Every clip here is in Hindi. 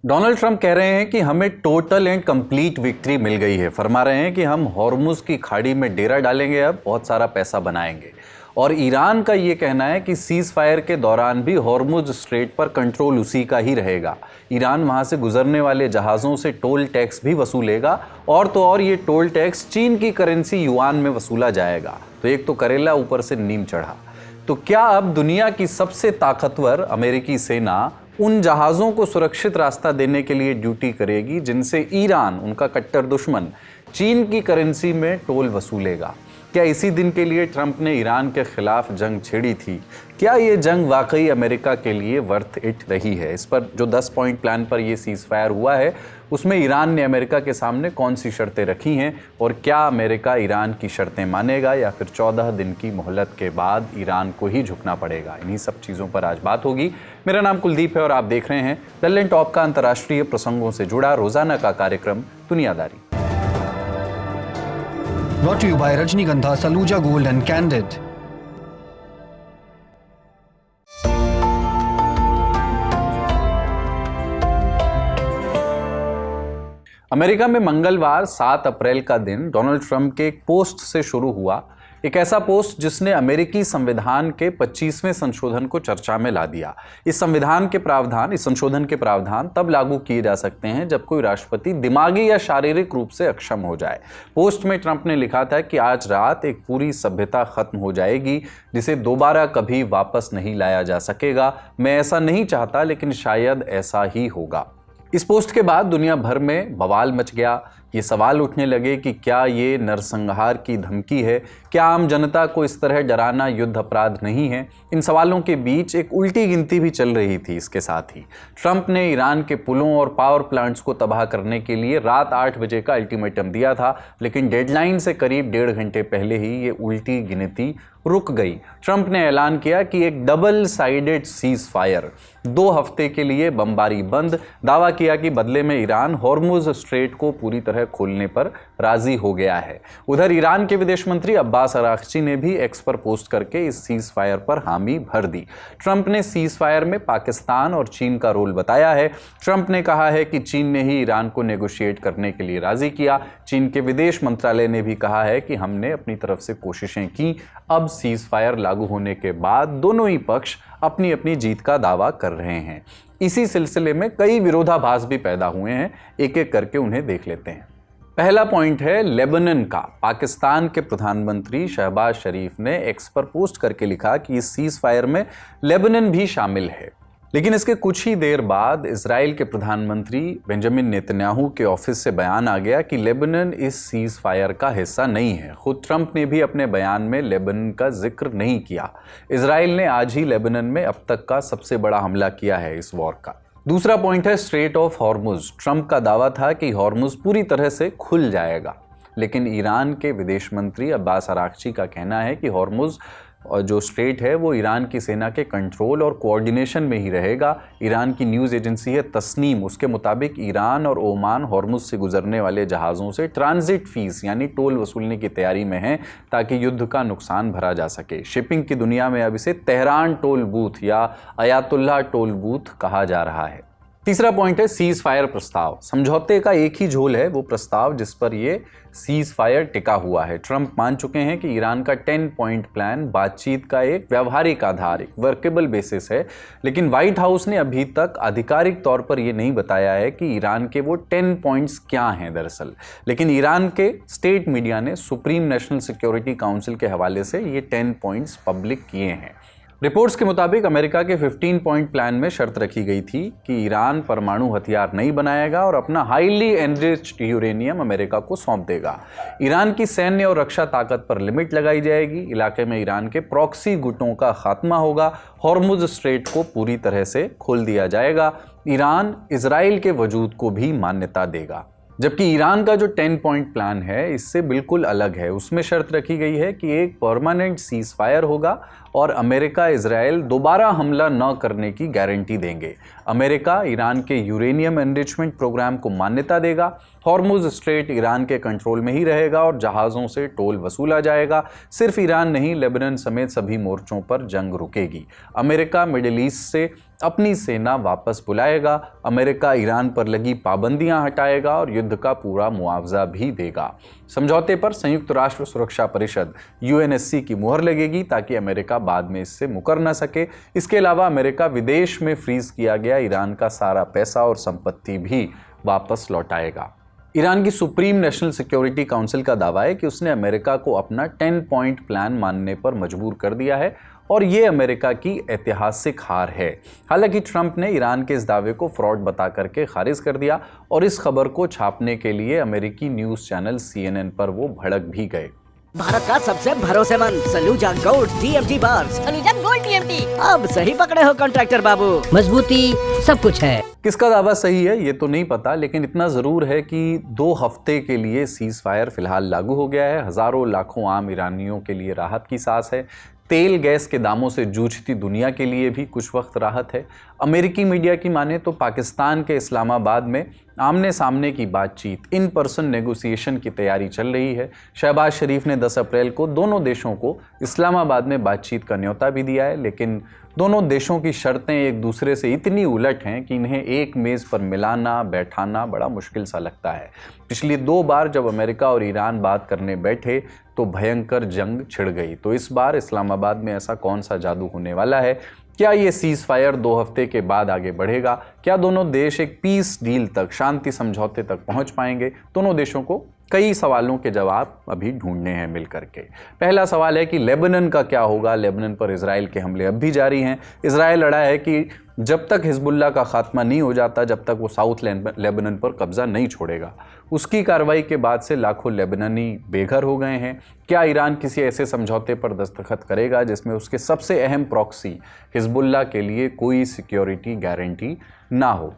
डोनाल्ड ट्रंप कह रहे हैं कि हमें टोटल एंड कंप्लीट विक्ट्री मिल गई है। फरमा रहे हैं कि हम हॉर्मुज की खाड़ी में डेरा डालेंगे, अब बहुत सारा पैसा बनाएंगे। और ईरान का ये कहना है कि सीज फायर के दौरान भी हॉर्मुज स्ट्रेट पर कंट्रोल उसी का ही रहेगा। ईरान वहां से गुजरने वाले जहाज़ों से टोल टैक्स भी वसूलेगा, और तो और ये टोल टैक्स चीन की करेंसी युआन में वसूला जाएगा। तो एक तो करेला ऊपर से नीम चढ़ा। तो क्या अब दुनिया की सबसे ताकतवर अमेरिकी सेना उन जहाज़ों को सुरक्षित रास्ता देने के लिए ड्यूटी करेगी जिनसे ईरान, उनका कट्टर दुश्मन, चीन की करेंसी में टोल वसूलेगा? क्या इसी दिन के लिए ट्रंप ने ईरान के खिलाफ जंग छेड़ी थी? क्या ये जंग वाकई अमेरिका के लिए वर्थ इट रही है? इस पर जो 10 पॉइंट प्लान पर यह सीज फायर हुआ है, उसमें ईरान ने अमेरिका के सामने कौन सी शर्तें रखी हैं, और क्या अमेरिका ईरान की शर्तें मानेगा या फिर 14 दिन की मोहलत के बाद ईरान को ही झुकना पड़ेगा? इन्हीं सब चीज़ों पर आज बात होगी। मेरा नाम कुलदीप है और आप देख रहे हैं लल्लन टॉप का अंतर्राष्ट्रीय प्रसंगों से जुड़ा रोजाना का कार्यक्रम दुनियादारी। Brought to you by Rajnigandha Saluja Gold and Candid. America में मंगलवार 7 अप्रैल का दिन डोनाल्ड ट्रंप के एक पोस्ट से शुरू हुआ। एक ऐसा पोस्ट जिसने अमेरिकी संविधान के 25वें संशोधन को चर्चा में ला दिया। इस संशोधन के प्रावधान तब लागू किए जा सकते हैं जब कोई राष्ट्रपति दिमागी या शारीरिक रूप से अक्षम हो जाए। पोस्ट में ट्रंप ने लिखा था कि आज रात एक पूरी सभ्यता खत्म हो जाएगी जिसे दोबारा कभी वापस नहीं लाया जा सकेगा। मैं ऐसा नहीं चाहता, लेकिन शायद ऐसा ही होगा। इस पोस्ट के बाद दुनिया भर में बवाल मच गया। ये सवाल उठने लगे कि क्या ये नरसंहार की धमकी है? क्या आम जनता को इस तरह डराना युद्ध अपराध नहीं है? इन सवालों के बीच एक उल्टी गिनती भी चल रही थी। इसके साथ ही ट्रंप ने ईरान के पुलों और पावर प्लांट्स को तबाह करने के लिए रात 8 बजे का अल्टीमेटम दिया था, लेकिन डेडलाइन से करीब 1.5 घंटे पहले ही ये उल्टी गिनती रुक गई। ट्रंप ने ऐलान किया कि एक डबल साइडेड सीज फायर, 2 हफ्ते के लिए बमबारी बंद। दावा किया कि बदले में ईरान हॉर्मुज स्ट्रेट को पूरी तरह खोलने पर राजी हो गया है। उधर ईरान के विदेश मंत्री अब्बास अरागची ने भी एक्स पर पोस्ट करके इस सीज फायर पर हामी भर दी। ट्रंप ने सीज फायर में पाकिस्तान और चीन का रोल बताया है। ट्रंप ने कहा है कि चीन ने ही ईरान को नेगोशिएट करने के लिए राजी किया। चीन के विदेश मंत्रालय ने भी कहा है कि हमने अपनी तरफ से कोशिशें की। अब सीज फायर लागू होने के बाद दोनों ही पक्ष अपनी अपनी जीत का दावा कर रहे हैं। इसी सिलसिले में कई विरोधाभास भी पैदा हुए हैं। एक एक करके उन्हें देख लेते हैं। पहला पॉइंट है लेबनान का। पाकिस्तान के प्रधानमंत्री शहबाज शरीफ ने एक्स पर पोस्ट करके लिखा कि इस सीज फायर में लेबनान भी शामिल है। लेकिन इसके कुछ ही देर बाद इजराइल के प्रधानमंत्री बेंजामिन नेतन्याहू के ऑफिस से बयान आ गया कि लेबनान इस सीज फायर का हिस्सा नहीं है। खुद ट्रंप ने भी अपने बयान में लेबनान का जिक्र नहीं किया। इजराइल ने आज ही लेबनान में अब तक का सबसे बड़ा हमला किया है इस वॉर का। दूसरा पॉइंट है स्ट्रेट ऑफ हॉर्मुज। ट्रंप का दावा था कि हॉर्मुज पूरी तरह से खुल जाएगा, लेकिन ईरान के विदेश मंत्री अब्बास अरागची का कहना है कि हॉर्मुज और जो स्ट्रेट है वो ईरान की सेना के कंट्रोल और कोऑर्डिनेशन में ही रहेगा। ईरान की न्यूज़ एजेंसी है तस्नीम, उसके मुताबिक ईरान और ओमान हॉर्मुज से गुजरने वाले जहाज़ों से ट्रांजिट फीस यानी टोल वसूलने की तैयारी में है ताकि युद्ध का नुकसान भरा जा सके। शिपिंग की दुनिया में अब इसे तेहरान टोल बूथ या अयातुल्ला टोल बूथ कहा जा रहा है। तीसरा पॉइंट है सीज फायर प्रस्ताव। समझौते का एक ही झोल है वो प्रस्ताव जिस पर ये सीज फायर टिका हुआ है। ट्रंप मान चुके हैं कि ईरान का 10 पॉइंट प्लान बातचीत का एक व्यवहारिक आधार, एक वर्केबल बेसिस है, लेकिन व्हाइट हाउस ने अभी तक आधिकारिक तौर पर यह नहीं बताया है कि ईरान के वो 10 पॉइंट्स क्या हैं दरअसल। लेकिन ईरान के स्टेट मीडिया ने सुप्रीम नेशनल सिक्योरिटी काउंसिल के हवाले से ये 10 पॉइंट्स पब्लिक किए हैं। रिपोर्ट्स के मुताबिक अमेरिका के 15 पॉइंट प्लान में शर्त रखी गई थी कि ईरान परमाणु हथियार नहीं बनाएगा और अपना हाईली एनरिच्ड यूरेनियम अमेरिका को सौंप देगा। ईरान की सैन्य और रक्षा ताकत पर लिमिट लगाई जाएगी। इलाके में ईरान के प्रॉक्सी गुटों का खात्मा होगा। हॉर्मुज स्ट्रेट को पूरी तरह से खोल दिया जाएगा। ईरान इजराइल के वजूद को भी मान्यता देगा। जबकि ईरान का जो 10 पॉइंट प्लान है इससे बिल्कुल अलग है। उसमें शर्त रखी गई है कि एक परमानेंट सीज फायर होगा और अमेरिका इजराइल दोबारा हमला न करने की गारंटी देंगे। अमेरिका ईरान के यूरेनियम एनरिचमेंट प्रोग्राम को मान्यता देगा। हॉर्मुज स्ट्रेट ईरान के कंट्रोल में ही रहेगा और जहाज़ों से टोल वसूला जाएगा। सिर्फ ईरान नहीं, लेबनान समेत सभी मोर्चों पर जंग रुकेगी। अमेरिका मिडिल ईस्ट से अपनी सेना वापस बुलाएगा, अमेरिका ईरान पर लगी पाबंदियां हटाएगा और युद्ध का पूरा मुआवजा भी देगा। समझौते पर संयुक्त राष्ट्र सुरक्षा परिषद यूएनएससी की मुहर लगेगी ताकि अमेरिका बाद में इससे मुकर न सके। इसके अलावा अमेरिका विदेश में फ्रीज किया गया ईरान का सारा पैसा और संपत्ति भी वापस लौटाएगा। ईरान की सुप्रीम नेशनल सिक्योरिटी काउंसिल का दावा है कि उसने अमेरिका को अपना 10 पॉइंट प्लान मानने पर मजबूर कर दिया है और ये अमेरिका की ऐतिहासिक हार है। हालांकि ट्रंप ने ईरान के इस दावे को फ्रॉड बता करके खारिज कर दिया और इस खबर को छापने के लिए अमेरिकी न्यूज चैनल CNN पर वो भड़क भी गए। भारत का सबसे भरोसेमंद Saluja gold TMT bars. Saluja gold TMT। अब सही पकड़े हो कॉन्ट्रैक्टर बाबू, मजबूती सब कुछ है। किसका दावा सही है ये तो नहीं पता, लेकिन इतना जरूर है कि 2 हफ्ते के लिए सीज फायर फिलहाल लागू हो गया है। हजारों लाखों आम ईरानियों के लिए राहत की सांस है। तेल गैस के दामों से जूझती दुनिया के लिए भी कुछ वक्त राहत है। अमेरिकी मीडिया की माने तो पाकिस्तान के इस्लामाबाद में आमने सामने की बातचीत, इन पर्सन नेगोशिएशन की तैयारी चल रही है। शहबाज शरीफ ने 10 अप्रैल को दोनों देशों को इस्लामाबाद में बातचीत का न्योता भी दिया है, लेकिन दोनों देशों की शर्तें एक दूसरे से इतनी उलट हैं कि इन्हें एक मेज़ पर मिलाना बैठाना बड़ा मुश्किल सा लगता है। पिछली 2 बार जब अमेरिका और ईरान बात करने बैठे तो भयंकर जंग छिड़ गई। तो इस बार इस्लामाबाद में ऐसा कौन सा जादू होने वाला है? क्या ये सीज फायर 2 हफ्ते के बाद आगे बढ़ेगा? क्या दोनों देश एक पीस डील तक, शांति समझौते तक पहुंच पाएंगे? दोनों देशों को कई सवालों के जवाब अभी ढूंढने हैं मिल करके। पहला सवाल है कि लेबनान का क्या होगा? लेबनान पर इजराइल के हमले अब भी जारी हैं। इजराइल लड़ा है कि जब तक हिजबुल्लाह का खात्मा नहीं हो जाता, जब तक वो साउथ लेबनान पर कब्जा नहीं छोड़ेगा। उसकी कार्रवाई के बाद से लाखों लेबनानी बेघर हो गए हैं। क्या ईरान किसी ऐसे समझौते पर दस्तखत करेगा जिसमें उसके सबसे अहम प्रॉक्सी हिजबुल्लाह के लिए कोई सिक्योरिटी गारंटी ना हो?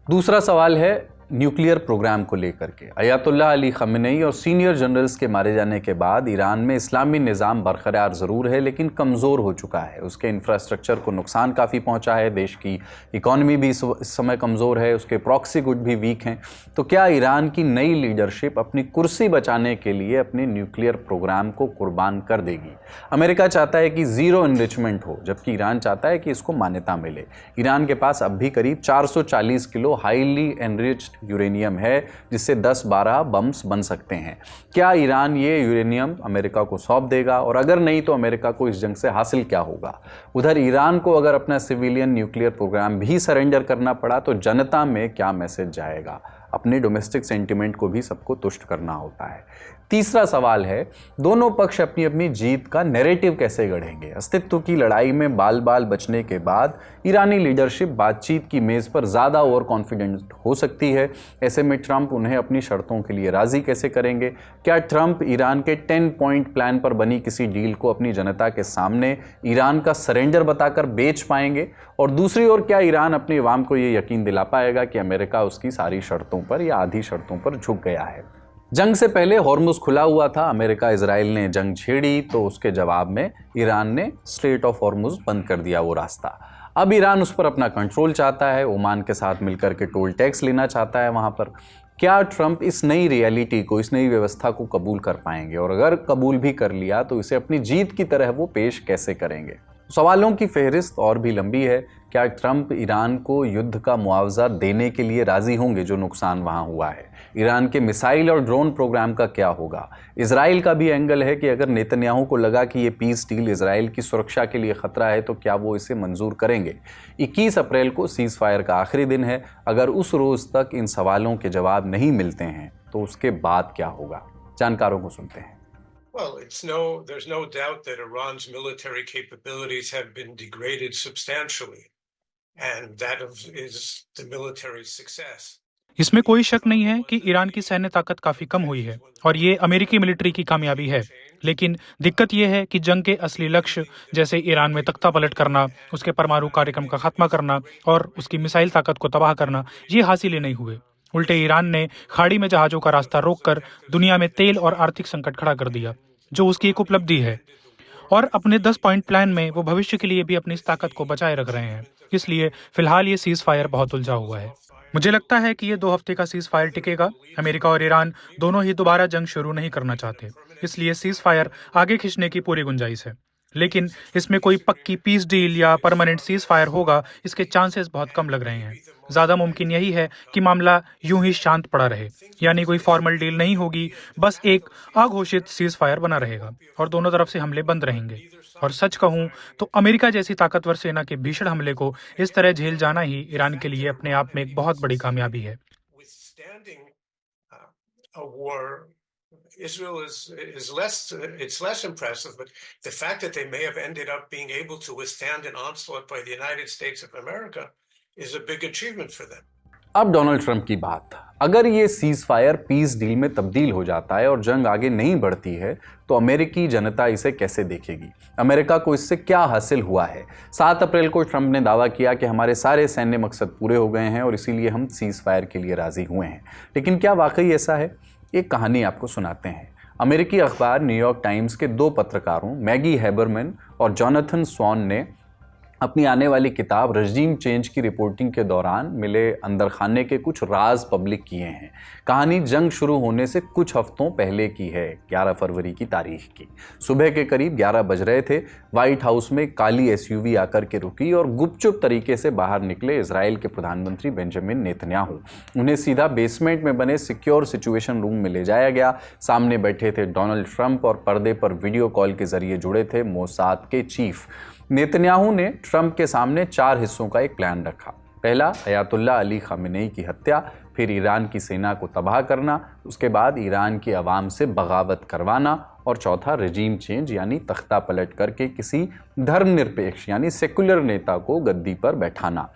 दूसरा सवाल है न्यूक्लियर प्रोग्राम को लेकर के। अयातुल्लाह अली खमेनी और सीनियर जनरल्स के मारे जाने के बाद ईरान में इस्लामी निज़ाम बरकरार ज़रूर है, लेकिन कमज़ोर हो चुका है। उसके इंफ्रास्ट्रक्चर को नुकसान काफ़ी पहुंचा है। देश की इकॉनमी भी इस समय कमज़ोर है। उसके प्रॉक्सी गुट भी वीक हैं। तो क्या ईरान की नई लीडरशिप अपनी कुर्सी बचाने के लिए अपने न्यूक्लियर प्रोग्राम को कुर्बान कर देगी? अमेरिका चाहता है कि ज़ीरो इनरिचमेंट हो, जबकि ईरान चाहता है कि इसको मान्यता मिले। ईरान के पास अब भी करीब 440 किलो हाईली एनरिच्ड यूरेनियम है, जिससे 10-12 बम्स बन सकते हैं। क्या ईरान ये यूरेनियम अमेरिका को सौंप देगा? और अगर नहीं तो अमेरिका को इस जंग से हासिल क्या होगा? उधर ईरान को अगर अपना सिविलियन न्यूक्लियर प्रोग्राम भी सरेंडर करना पड़ा तो जनता में क्या मैसेज जाएगा? अपने डोमेस्टिक सेंटिमेंट को भी सबको तुष्ट करना होता है। तीसरा सवाल है, दोनों पक्ष अपनी अपनी जीत का नैरेटिव कैसे गढ़ेंगे? अस्तित्व की लड़ाई में बाल बाल बचने के बाद ईरानी लीडरशिप बातचीत की मेज़ पर ज़्यादा ओवर कॉन्फिडेंट हो सकती है। ऐसे में ट्रंप उन्हें अपनी शर्तों के लिए राज़ी कैसे करेंगे? क्या ट्रंप ईरान के 10 पॉइंट प्लान पर बनी किसी डील को अपनी जनता के सामने ईरान का सरेंडर बताकर बेच पाएंगे? और दूसरी ओर क्या ईरान अपनी अवाम को ये यकीन दिला पाएगा कि अमेरिका उसकी सारी शर्तों पर या आधी शर्तों पर झुक गया है? जंग से पहले हॉर्मुज़ खुला हुआ था। अमेरिका इजराइल ने जंग छेड़ी तो उसके जवाब में ईरान ने स्ट्रेट ऑफ हॉर्मुज़ बंद कर दिया वो रास्ता। अब ईरान उस पर अपना कंट्रोल चाहता है। ओमान के साथ मिलकर के टोल टैक्स लेना चाहता है वहाँ पर। क्या ट्रंप इस नई रियलिटी को, इस नई व्यवस्था को कबूल कर पाएंगे? और अगर कबूल भी कर लिया तो इसे अपनी जीत की तरह वो पेश कैसे करेंगे? सवालों की फहरिस्त और भी लंबी है। क्या ट्रंप ईरान को युद्ध का मुआवजा देने के लिए राजी होंगे जो नुकसान वहां हुआ है? ईरान के मिसाइल और ड्रोन प्रोग्राम का क्या होगा? इजराइल का भी एंगल है कि अगर नेतन्याहू को लगा कि ये पीस डील इजराइल की सुरक्षा के लिए खतरा है तो क्या वो इसे मंजूर करेंगे? 21 अप्रैल को सीज फायर का आखिरी दिन है। अगर उस रोज तक इन सवालों के जवाब नहीं मिलते हैं तो उसके बाद क्या होगा? जानकारों को सुनते हैं। Well, there's no doubt that Iran's military capabilities have been degraded substantially, and that is the military success. इसमें कोई शक नहीं है कि ईरान की सैन्य ताकत काफी कम हुई है और ये अमेरिकी मिलिट्री की कामयाबी है। लेकिन दिक्कत यह है कि जंग के असली लक्ष्य जैसे ईरान में तख्ता पलट करना, उसके परमाणु कार्यक्रम का खात्मा करना और उसकी मिसाइल ताकत को तबाह करना, ये हासिल ही नहीं हुए। उल्टे ईरान ने खाड़ी में जहाजों का रास्ता रोककर दुनिया में तेल और आर्थिक संकट खड़ा कर दिया, जो उसकी एक उपलब्धि है। और अपने 10 पॉइंट प्लान में वो भविष्य के लिए भी अपनी इस ताकत को बचाए रख रहे हैं। इसलिए फिलहाल ये सीज फायर बहुत उलझा हुआ है। मुझे लगता है कि ये 2 हफ्ते का सीज फायर टिकेगा। अमेरिका और ईरान दोनों ही दोबारा जंग शुरू नहीं करना चाहते, इसलिए सीज फायर आगे खींचने की पूरी गुंजाइश है। लेकिन इसमें कोई पक्की पीस डील या परमानेंट सीज फायर होगा, इसके चांसेस बहुत कम लग रहे हैं। ज्यादा मुमकिन यही है कि मामला यूं ही शांत पड़ा रहे, यानी कोई फॉर्मल डील नहीं होगी, बस एक अघोषित सीज फायर बना रहेगा और दोनों तरफ से हमले बंद रहेंगे। और सच कहूं तो अमेरिका जैसी ताकतवर सेना के भीषण हमले को इस तरह झेल जाना ही ईरान के लिए अपने आप में एक बहुत बड़ी कामयाबी है। Withstanding a war, Israel is less it's less impressive, but the fact that they may have ended up being able to withstand an onslaught by the United States of America is a big achievement for them. अब डोनाल्ड ट्रंप की बात। अगर ये सीज फायर पीस डील में तब्दील हो जाता है और जंग आगे नहीं बढ़ती है तो अमेरिकी जनता इसे कैसे देखेगी? अमेरिका को इससे क्या हासिल हुआ है? 7 अप्रैल को ट्रंप ने दावा किया कि हमारे सारे सैन्य मकसद पूरे हो गए हैं और इसीलिए हम सीज फायर के लिए राजी हुए हैं। लेकिन क्या वाकई ऐसा है? एक कहानी आपको सुनाते हैं। अमेरिकी अखबार न्यूयॉर्क टाइम्स के 2 पत्रकारों मैगी हैबरमैन और जॉनथन स्वॉन ने अपनी आने वाली किताब रजीम चेंज की रिपोर्टिंग के दौरान मिले अंदर खाने के कुछ राज पब्लिक किए हैं। कहानी जंग शुरू होने से कुछ हफ्तों पहले की है, 11 फरवरी की तारीख की। सुबह के करीब 11 बज रहे थे। व्हाइट हाउस में काली एसयूवी आकर के रुकी और गुपचुप तरीके से बाहर निकले इजराइल के प्रधानमंत्री बेंजामिन नेतन्याहू। उन्हें सीधा बेसमेंट में बने सिक्योर सिचुएशन रूम में ले जाया गया। सामने बैठे थे डोनाल्ड ट्रंप और पर्दे पर वीडियो कॉल के जरिए जुड़े थे मोसाद के चीफ। नेतन्याहू ने ट्रंप के सामने 4 हिस्सों का एक प्लान रखा। पहला, अयातुल्ला अली खामेनेई की हत्या, फिर ईरान की सेना को तबाह करना, उसके बाद ईरान की आवाम से बगावत करवाना और चौथा, रजीम चेंज यानी तख्ता पलट करके किसी धर्मनिरपेक्ष यानी सेकुलर नेता को गद्दी पर बैठाना।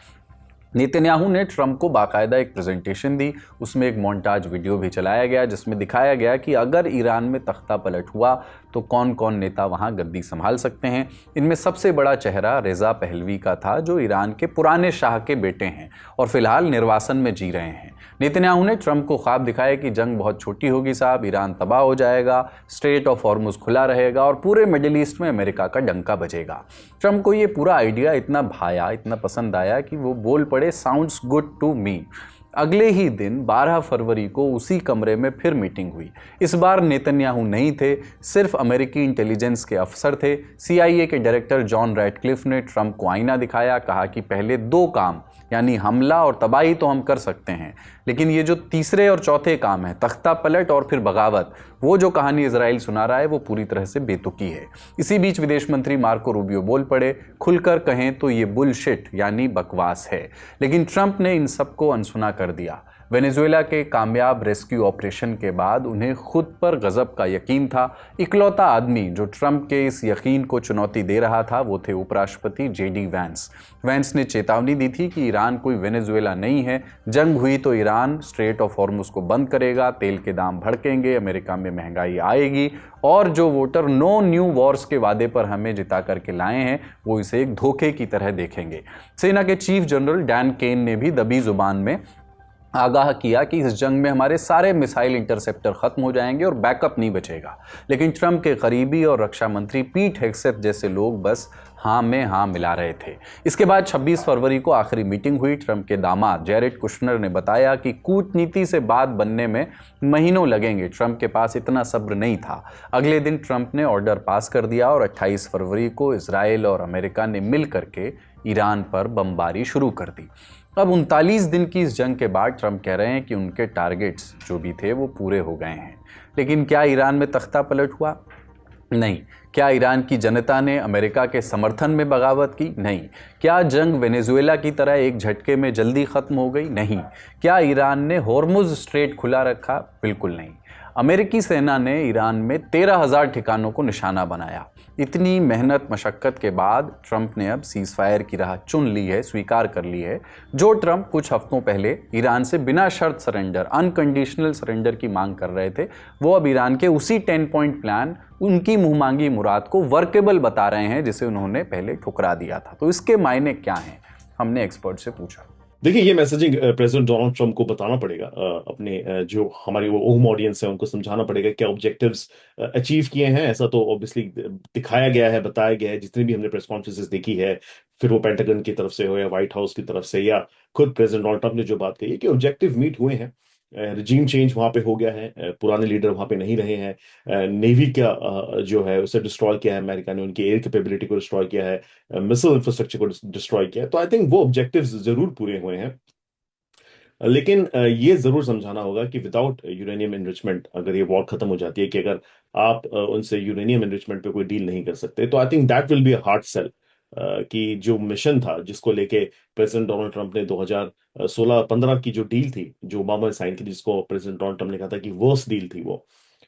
नेतन्याहू ने ट्रंप को बाकायदा एक प्रेजेंटेशन दी। उसमें एक मोन्टाज वीडियो भी चलाया गया जिसमें दिखाया गया कि अगर ईरान में तख्ता पलट हुआ तो कौन कौन नेता वहां गद्दी संभाल सकते हैं। इनमें सबसे बड़ा चेहरा रेजा पहलवी का था, जो ईरान के पुराने शाह के बेटे हैं और फिलहाल निर्वासन में जी रहे हैं। नेतन्याहू ने ट्रंप को ख्वाब दिखाया कि जंग बहुत छोटी होगी साहब, ईरान तबाह हो जाएगा, स्ट्रेट ऑफ हॉर्मुज खुला रहेगा और पूरे मिडिल ईस्ट में अमेरिका का डंका बजेगा। ट्रंप को ये पूरा आइडिया इतना भाया, इतना पसंद आया कि वो बोल पड़े, साउंड्स गुड टू मी। अगले ही दिन 12 फरवरी को उसी कमरे में फिर मीटिंग हुई। इस बार नेतन्याहू नहीं थे, सिर्फ अमेरिकी इंटेलिजेंस के अफसर थे। CIA के डायरेक्टर जॉन रैटक्लिफ ने ट्रंप को आईना दिखाया, कहा कि पहले 2 काम यानी हमला और तबाही तो हम कर सकते हैं, लेकिन ये जो तीसरे और चौथे काम है, तख्ता पलट और फिर बगावत, वो जो कहानी इजराइल सुना रहा है वो पूरी तरह से बेतुकी है। इसी बीच विदेश मंत्री मार्को रूबियो बोल पड़े, खुलकर कहें तो ये बुलशिट यानी बकवास है। लेकिन ट्रंप ने इन सबको अनसुना कर दिया। वेनेजुएला के कामयाब रेस्क्यू ऑपरेशन के बाद उन्हें खुद पर गजब का यकीन था। इकलौता आदमी जो ट्रंप के इस यकीन को चुनौती दे रहा था वो थे उपराष्ट्रपति JD वैंस। वैंस ने चेतावनी दी थी कि ईरान कोई वेनेजुएला नहीं है, जंग हुई तो ईरान स्ट्रेट ऑफ हॉर्मुज को बंद करेगा, तेल के दाम भड़केंगे, अमेरिका में महंगाई आएगी और जो वोटर नो न्यू वॉर्स के वादे पर हमें जिता करके लाए हैं वो इसे एक धोखे की तरह देखेंगे। सेना के चीफ जनरल डैन केन ने भी दबी जुबान में आगाह किया कि इस जंग में हमारे सारे मिसाइल इंटरसेप्टर खत्म हो जाएंगे और बैकअप नहीं बचेगा। लेकिन ट्रंप के करीबी और रक्षा मंत्री पीट हेग्सेथ जैसे लोग बस हाँ में हाँ मिला रहे थे। इसके बाद 26 फरवरी को आखिरी मीटिंग हुई। ट्रंप के दामाद जैरेड कुशनर ने बताया कि कूटनीति से बात बनने में महीनों लगेंगे, ट्रंप के पास इतना सब्र नहीं था। अगले दिन ट्रंप ने ऑर्डर पास कर दिया और 28 फरवरी को इजराइल और अमेरिका ने मिल करके ईरान पर बमबारी शुरू कर दी। अब 39 दिन की इस जंग के बाद ट्रंप कह रहे हैं कि उनके टारगेट्स जो भी थे वो पूरे हो गए हैं। लेकिन क्या ईरान में तख्ता पलट हुआ? नहीं। क्या ईरान की जनता ने अमेरिका के समर्थन में बगावत की? नहीं। क्या जंग वेनेजुएला की तरह एक झटके में जल्दी खत्म हो गई? नहीं। क्या ईरान ने हॉर्मुज स्ट्रेट खुला रखा? बिल्कुल नहीं। अमेरिकी सेना ने ईरान में 13,000 ठिकानों को निशाना बनाया। इतनी मेहनत मशक्कत के बाद ट्रंप ने अब सीज फायर की राह चुन ली है, स्वीकार कर ली है। जो ट्रंप कुछ हफ्तों पहले ईरान से बिना शर्त सरेंडर, अनकंडीशनल सरेंडर की मांग कर रहे थे, वो अब ईरान के उसी 10 पॉइंट प्लान, उनकी मुंहमांगी मुराद को वर्केबल बता रहे हैं जिसे उन्होंने पहले ठुकरा दिया था। तो इसके मायने क्या हैं? हमने एक्सपर्ट से पूछा। देखिए, ये मैसेजिंग प्रेसिडेंट डोनाल्ड ट्रंप को बताना पड़ेगा, अपने जो हमारी वो होम ऑडियंस है उनको समझाना पड़ेगा क्या ऑब्जेक्टिव्स अचीव किए हैं। ऐसा तो ऑब्वियसली दिखाया गया है, बताया गया है, जितनी भी हमने प्रेस कॉन्फ्रेंसेस देखी है, फिर वो पेंटागन की तरफ से हो या व्हाइट हाउस की तरफ से या खुद प्रेसिडेंट डोनाल्ड ट्रंप ने जो बात कही है कि ऑब्जेक्टिव मीट हुए हैं। रिजीम चेंज वहां पे हो गया है, पुराने लीडर वहां पे नहीं रहे हैं, नेवी का जो है उसे डिस्ट्रॉय किया है अमेरिका ने, उनकी एयर कैपेबिलिटी को डिस्ट्रॉय किया है, मिसाइल इंफ्रास्ट्रक्चर को डिस्ट्रॉय किया है। तो आई थिंक वो ऑब्जेक्टिव्स जरूर पूरे हुए हैं। लेकिन ये जरूर समझाना होगा कि विदाउट यूरेनियम एनरिचमेंट अगर ये वॉर खत्म हो जाती है, कि अगर आप उनसे यूरेनियम एनरिचमेंट पे कोई डील नहीं कर सकते, तो I think that will be a hard sell. कि जो मिशन था जिसको लेके प्रेसिडेंट डोनाल्ड ट्रंप ने 2016-15 की जो डील थी, जो ओबामा ने साइन की, जिसको प्रेसिडेंट डोनाल्ड ट्रंप ने कहा था कि वर्स्ट डील थी वो,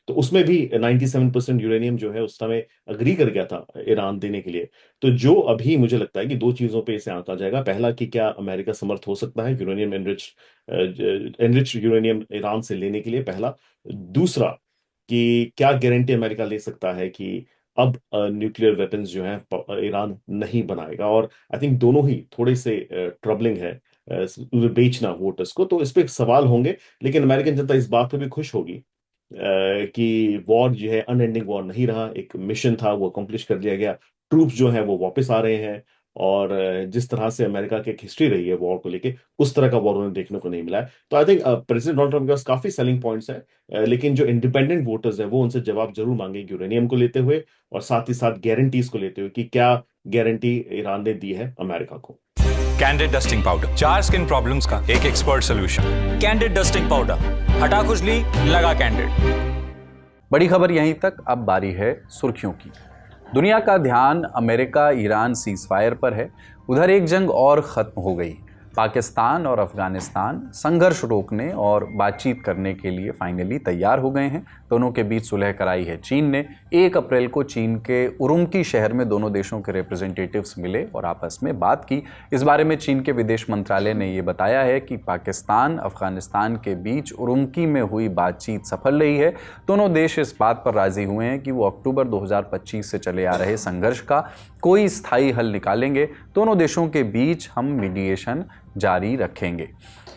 तो उसमें भी 97% यूरेनियम जो है उस समय अग्री कर गया था ईरान देने के लिए। तो जो अभी मुझे लगता है कि दो चीजों पे इसे आंका जाएगा, पहला कि क्या अमेरिका समर्थ हो सकता है यूरेनियम एनरिच यूरेनियम ईरान से लेने के लिए, पहला। दूसरा कि क्या गारंटी अमेरिका ले सकता है कि अब न्यूक्लियर वेपन्स जो हैं ईरान नहीं बनाएगा। और आई थिंक दोनों ही थोड़े से ट्रबलिंग है बेचना वोटर्स को, तो इस पे सवाल होंगे। लेकिन अमेरिकन जनता इस बात पे भी खुश होगी कि वॉर जो है अनएंडिंग वॉर नहीं रहा, एक मिशन था वो अकम्प्लिश कर लिया गया, ट्रूप्स जो हैं वो वापस आ रहे हैं, और जिस तरह से अमेरिका की एक हिस्ट्री रही है वॉर को लेके, उस तरह का वॉर उन्हें देखने को नहीं मिला है। तो I think president Donald Trump के पास काफी सेलिंग पॉइंट्स हैं, लेकिन जो इंडिपेंडेंट वोटर्स है वो उनसे जवाब जरूर मांगेंगे यूरेनियम को लेते हुए, और साथ ही साथ गारंटीज को लेते हुए कि क्या गारंटी ईरान ने दी है अमेरिका को। Candid dusting powder, 4 skin problems का एक expert solution. Candid dusting powder, हटा खुजली, लगा कैंडिड। बड़ी खबर यहीं तक, अब बारी है सुर्खियों की। दुनिया का ध्यान अमेरिका ईरान सीज़फायर पर है। उधर एक जंग और ख़त्म हो गई। पाकिस्तान और अफगानिस्तान संघर्ष रोकने और बातचीत करने के लिए फाइनली तैयार हो गए हैं। दोनों के बीच सुलह कराई है चीन ने। 1 अप्रैल को चीन के उरुमकी शहर में दोनों देशों के रिप्रेजेंटेटिव्स मिले और आपस में बात की। इस बारे में चीन के विदेश मंत्रालय ने ये बताया है कि पाकिस्तान अफगानिस्तान के बीच उरुमकी में हुई बातचीत सफल रही है। दोनों देश इस बात पर राजी हुए हैं कि वो अक्टूबर 2025 से चले आ रहे संघर्ष का कोई स्थायी हल निकालेंगे। दोनों देशों के बीच हम मीडिएशन जारी रखेंगे।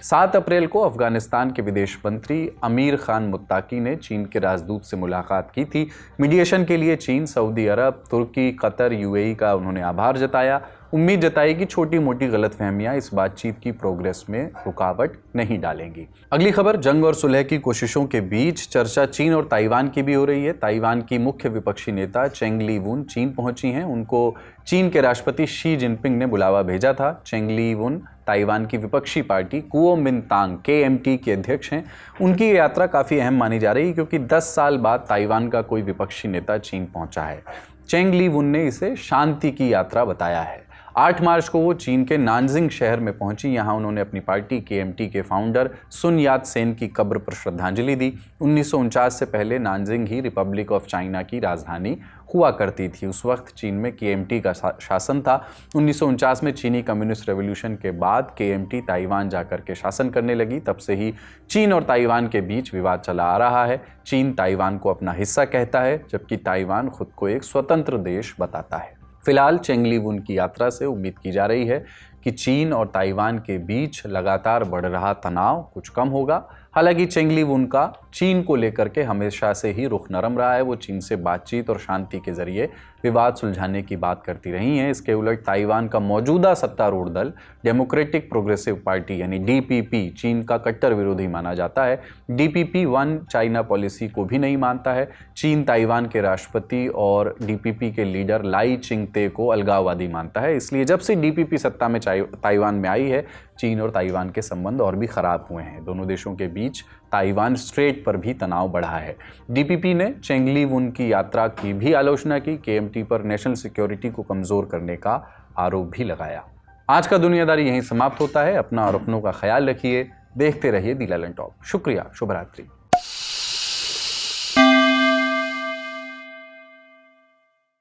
7 अप्रैल को अफगानिस्तान के विदेश मंत्री अमीर खान मुत्ताकी ने चीन के राजदूत से मुलाकात की थी। मीडिएशन के लिए चीन, सऊदी अरब, तुर्की, कतर, यूएई का उन्होंने आभार जताया। उम्मीद जताई कि छोटी मोटी गलतफहमियां इस बातचीत की प्रोग्रेस में रुकावट नहीं डालेंगी। अगली खबर, जंग और सुलह की कोशिशों के बीच चर्चा चीन और ताइवान की भी हो रही है। ताइवान की मुख्य विपक्षी नेता चेंग ली वुन चीन पहुंची हैं। उनको चीन के राष्ट्रपति शी जिनपिंग ने बुलावा भेजा था। चेंग ली वुन ताइवान की विपक्षी पार्टी कुओमिंतांग KMT के अध्यक्ष हैं। उनकी यात्रा काफ़ी अहम मानी जा रही है क्योंकि 10 साल बाद ताइवान का कोई विपक्षी नेता चीन पहुंचा है। चेंग ली वुन ने इसे शांति की यात्रा बताया है। 8 मार्च को वो चीन के नानजिंग शहर में पहुंची। यहाँ उन्होंने अपनी पार्टी KMT के फाउंडर सुन यात सेन की कब्र पर श्रद्धांजलि दी। 1949 से पहले Nanjing he Republic of China की राजधानी हुआ करती थी। उस वक्त चीन में KMT का शासन था। 1949 में चीनी कम्युनिस्ट रेवोल्यूशन के बाद KMT ताइवान जाकर के शासन करने लगी। तब से ही चीन और ताइवान के बीच विवाद चला आ रहा है। चीन ताइवान को अपना हिस्सा कहता है, जबकि ताइवान खुद को एक स्वतंत्र देश बताता है। फिलहाल चेंग ली वुन की यात्रा से उम्मीद की जा रही है कि चीन और ताइवान के बीच लगातार बढ़ रहा तनाव कुछ कम होगा। हालांकि चेंग ली वुन का चीन को लेकर के हमेशा से ही रुख नरम रहा है। वो चीन से बातचीत और शांति के जरिए विवाद सुलझाने की बात करती रही हैं। इसके उलट ताइवान का मौजूदा सत्तारूढ़ दल डेमोक्रेटिक प्रोग्रेसिव पार्टी यानी DPP चीन का कट्टर विरोधी माना जाता है। DPP वन चाइना पॉलिसी को भी नहीं मानता है। चीन ताइवान के राष्ट्रपति और DPP के लीडर लाई चिंगते को अलगाववादी मानता है। इसलिए जब से DPP सत्ता में ताइवान में आई है, चीन और ताइवान के संबंध और भी खराब हुए हैं। दोनों देशों के बीच ताइवान स्ट्रेट पर भी तनाव बढ़ा है। DPP ने चेंग ली वुन की यात्रा की भी आलोचना की। KMT पर नेशनल सिक्योरिटी को कमजोर करने का आरोप भी लगाया। आज का दुनियादारी यहीं समाप्त होता है। अपना और अपनों का ख्याल रखिए। देखते रहिए दी ललन टॉप। शुक्रिया, शुभ रात्रि।